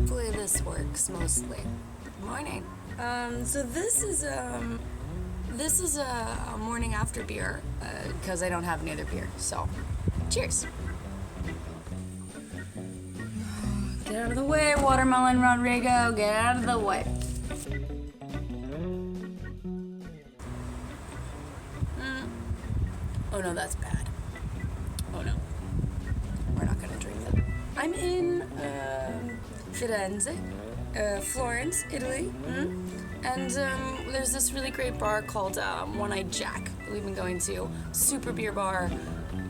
Hopefully this works mostly. Morning. So this is a morning after beer because I don't have any other beer. So, cheers. Get out of the way, Watermelon Rodrigo. Get out of the way. Oh no, that's bad. Oh no. We're not gonna drink that. I'm in Firenze, Florence, Italy. And there's this really great bar called One-Eyed Jack that we've been going to. Super beer bar,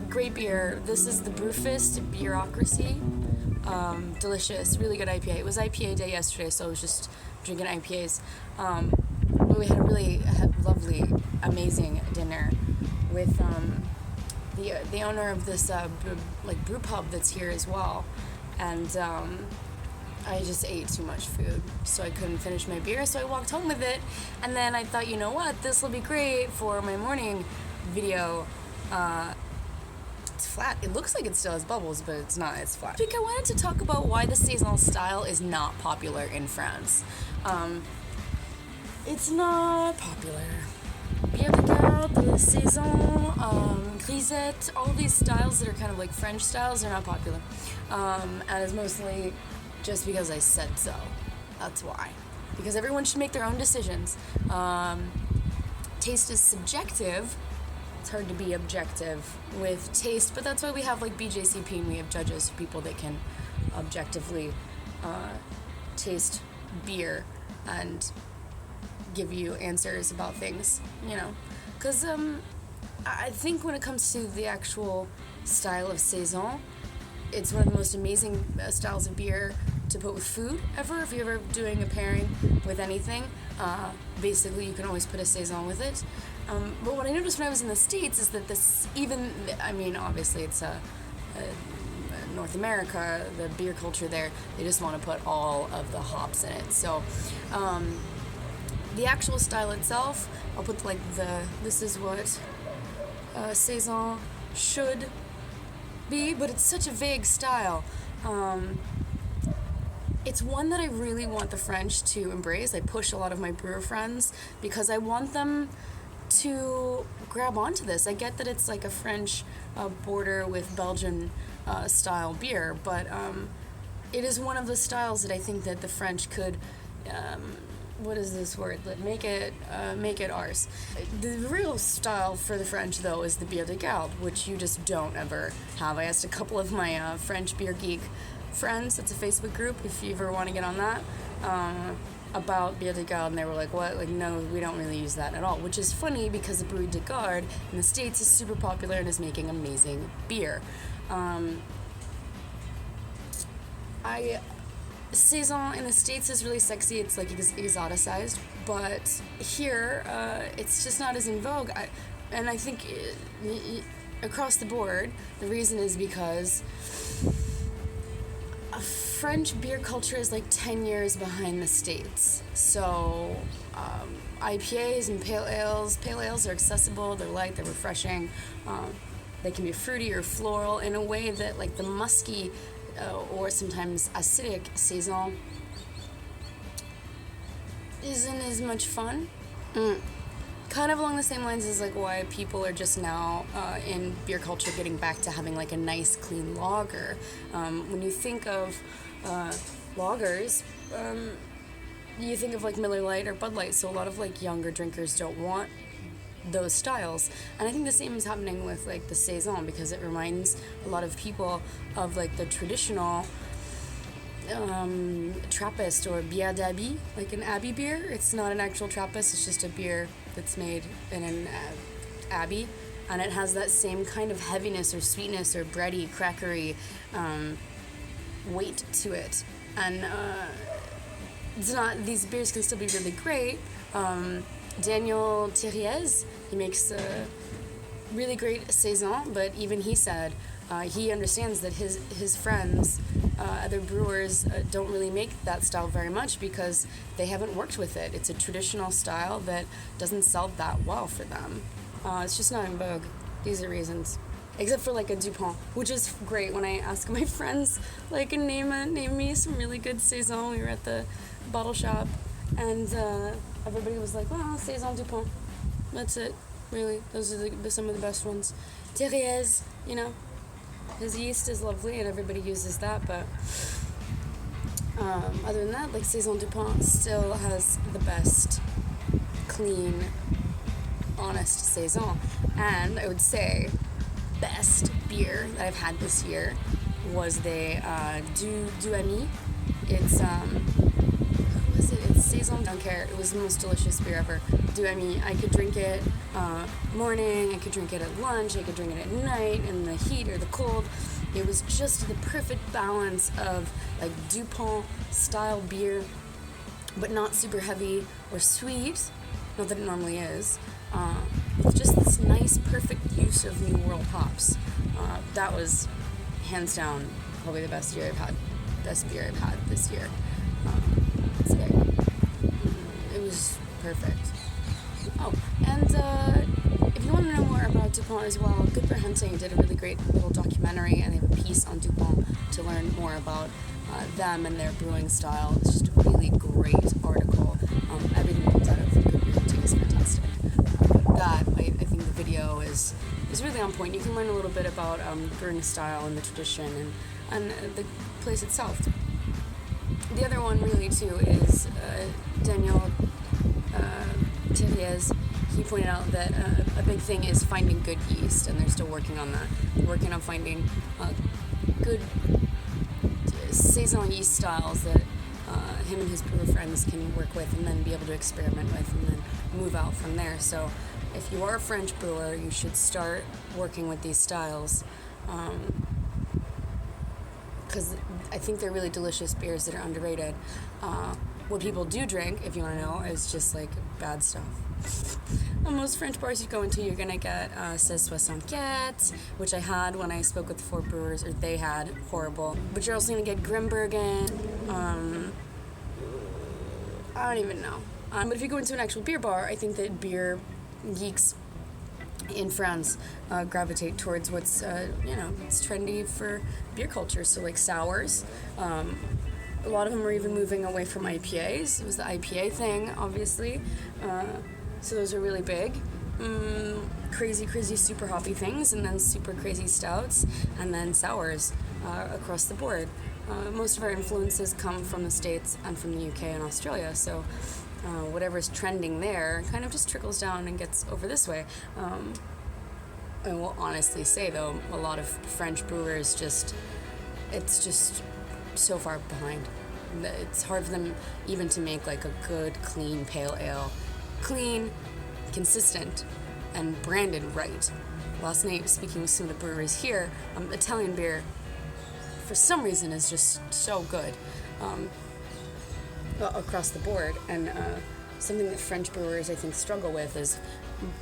great beer. This is the Brewfist Beerocracy. Delicious, really good IPA. It was IPA day yesterday, so I was just drinking IPAs. We had a really lovely, amazing dinner with the owner of this brew pub that's here as well, and I just ate too much food, so I couldn't finish my beer, so I walked home with it, and then I thought, you know what, this will be great for my morning video. It's flat. It looks like it still has bubbles, but it's not. It's flat. I think I wanted to talk about why the Saison style is not popular in France. It's not popular. Bière de garde, Saison, grisette, all these styles that are kind of like French styles are not popular. And it's mostly just because I said so. That's why. Because everyone should make their own decisions. Taste is subjective. It's hard to be objective with taste, but that's why we have like BJCP and we have judges, people that can objectively taste beer and give you answers about things, you know. Because I think when it comes to the actual style of Saison, it's one of the most amazing styles of beer to put with food ever. If you're ever doing a pairing with anything, basically you can always put a Saison with it. But what I noticed when I was in the States is that obviously it's North America, the beer culture there, they just want to put all of the hops in it. So the actual style itself, I'll put this is what Saison should be, but it's such a vague style. It's one that I really want the French to embrace. I push a lot of my brewer friends because I want them to grab onto this. I get that it's like a French border with Belgian style beer, but it is one of the styles that I think that the French could what is this word? Make it ours. The real style for the French, though, is the bière de garde, which you just don't ever have. I asked a couple of my French beer geek friends, it's a Facebook group, if you ever want to get on that, about bière de garde, and they were like, what? Like, no, we don't really use that at all, which is funny because the Bière de garde in the States is super popular and is making amazing beer. Saison in the States is really sexy. It's like exoticized, but here it's just not as in vogue. And I think across the board, the reason is because French beer culture is like 10 years behind the States. So IPAs and pale ales are accessible, they're light, they're refreshing. They can be fruity or floral in a way that like the musky or sometimes acidic Saison isn't as much fun. Kind of along the same lines as like why people are just now in beer culture getting back to having like a nice clean lager. When you think of lagers, you think of like Miller Lite or Bud Light, so a lot of like younger drinkers don't want those styles, and I think the same is happening with like the Saison because it reminds a lot of people of like the traditional Trappist or bière d'abbé, like an abbey beer. It's not an actual Trappist, it's just a beer that's made in an abbey, and it has that same kind of heaviness or sweetness or bready, crackery weight to it, and it's not, these beers can still be really great. Daniel Thiriez, he makes a really great Saison, but even he said he understands that his friends, other brewers, don't really make that style very much because they haven't worked with it. It's a traditional style that doesn't sell that well for them. It's just not in vogue. These are reasons. except for like a Dupont, which is great when I ask my friends, like, name me some really good Saison. We were at the bottle shop, and everybody was like, well, Saison Dupont. That's it, really. Those are some of the best ones. Thérèse, you know, his yeast is lovely, and everybody uses that, but other than that, like, Saison Dupont still has the best, clean, honest Saison. And I would say best beer that I've had this year was the Du Ami. It's what was it? It's Saison. Don't care. It was the most delicious beer ever. Du Ami. I could drink it morning. I could drink it at lunch. I could drink it at night in the heat or the cold. It was just the perfect balance of like Dupont style beer, but not super heavy or sweet. Not that it normally is. With just this nice, perfect use of New World hops. That was hands down probably the best beer I've had this year. So it was perfect. Oh, and if you want to know more about Dupont as well, Good for Hunting did a really great little documentary, and they have a piece on Dupont to learn more about them and their brewing style. It's just a really great article. Everything that comes out of Good for Hunting is fantastic. I think the video is really on point. You can learn a little bit about brewing style and the tradition and the place itself. The other one really too is Daniel Thérèse. He pointed out that a big thing is finding good yeast, and they're still working on that. They're working on finding good Saison yeast styles that him and his brewer friends can work with and then be able to experiment with and then move out from there. So if you are a French brewer, you should start working with these styles, because I think they're really delicious beers that are underrated. What people do drink, if you want to know, is just like bad stuff. Most French bars you go into, you're gonna get Saison 64, which I had when I spoke with the 4 brewers, or they had, horrible. But you're also gonna get Grimbergen. I don't even know. But if you go into an actual beer bar, I think that beer geeks in France gravitate towards what's it's trendy for beer culture. So like sours. A lot of them are even moving away from IPAs. It was the IPA thing, obviously. So those are really big. Crazy, super hoppy things, and then super crazy stouts, and then sours across the board. Most of our influences come from the States and from the UK and Australia, so whatever's trending there kind of just trickles down and gets over this way. I will honestly say, though, a lot of French brewers it's just so far behind. It's hard for them even to make like a good, clean pale ale. Clean, consistent, and branded right. Last night, speaking with some of the breweries here, Italian beer, for some reason, is just so good across the board. And something that French brewers, I think, struggle with is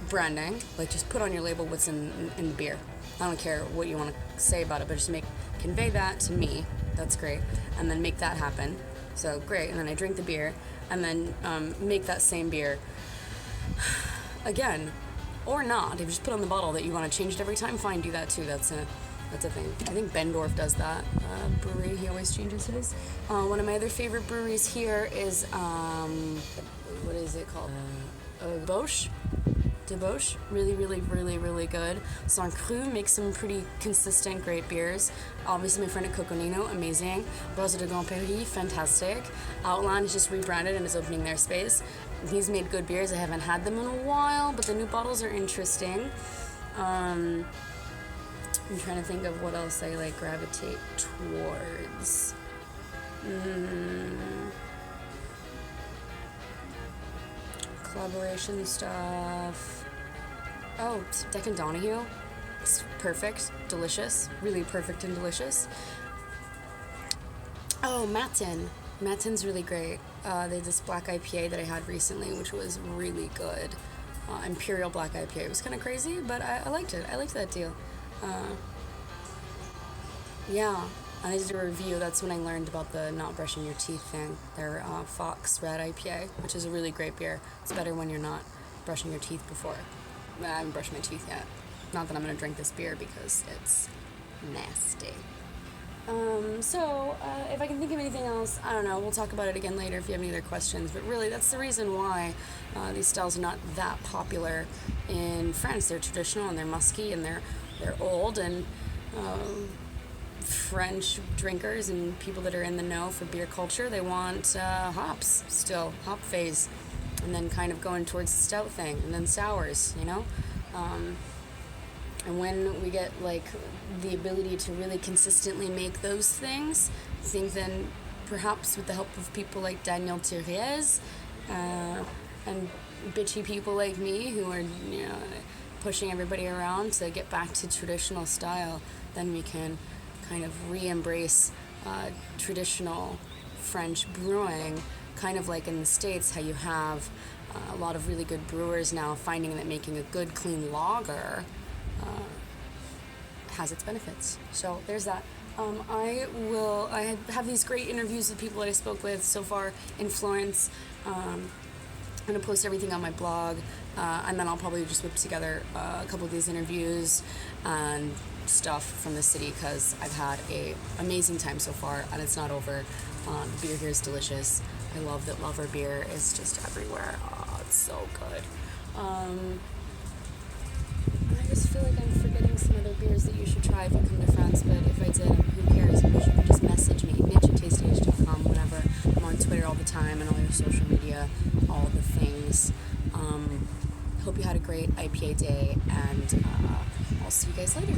branding. Like, just put on your label what's in the beer. I don't care what you want to say about it, but just convey that to me. That's great. And then make that happen. So, great. And then I drink the beer, and then make that same beer again, or not. If you just put on the bottle that you want to change it every time, fine, do that too. That's a thing. I think Bendorf does that brewery. He always changes his. One of my other favorite breweries here is what is it called? Debauche. Really good. Saint Cru makes some pretty consistent, great beers. Obviously, my friend at Coconino, amazing. Rose de Grand Prairie, fantastic. Outland is just rebranded and is opening their space. He's made good beers. I haven't had them in a while, but the new bottles are interesting. I'm trying to think of what else I like gravitate towards. Collaboration stuff. Oh, Deccan Donahue. It's perfect, delicious, really perfect and delicious. Oh, Matin. Matin's really great. They had this black IPA that I had recently, which was really good. Imperial black IPA. It was kind of crazy, but I liked it. I liked that deal. Yeah, and I did a review. That's when I learned about the not brushing your teeth thing. Their Fox Red IPA, which is a really great beer. It's better when you're not brushing your teeth before. I haven't brushed my teeth yet. Not that I'm going to drink this beer because it's nasty. If I can think of anything else, I don't know, we'll talk about it again later if you have any other questions, but really that's the reason why these styles are not that popular in France. They're traditional and they're musky and they're old, and French drinkers and people that are in the know for beer culture, they want hops still, hop phase, and then kind of going towards the stout thing, and then sours, you know? And when we get like the ability to really consistently make those things, I think then perhaps with the help of people like Daniel Thérèse and bitchy people like me who are, you know, pushing everybody around to get back to traditional style, then we can kind of re-embrace traditional French brewing, kind of like in the States how you have a lot of really good brewers now finding that making a good clean lager has its benefits. So there's that. I have these great interviews with people that I spoke with so far in Florence. I'm going to post everything on my blog, and then I'll probably just whip together a couple of these interviews and stuff from the city, because I've had an amazing time so far, and it's not over. The beer here is delicious. I love that Lover beer is just everywhere. Oh, it's so good. I just feel like I'm forgetting some other beers that you should try if you come to France, but if I did, who cares? You should just message me, nitch@tastingnitch.com, whatever. I'm on Twitter all the time and all your social media, all the things. Hope you had a great IPA day, and I'll see you guys later.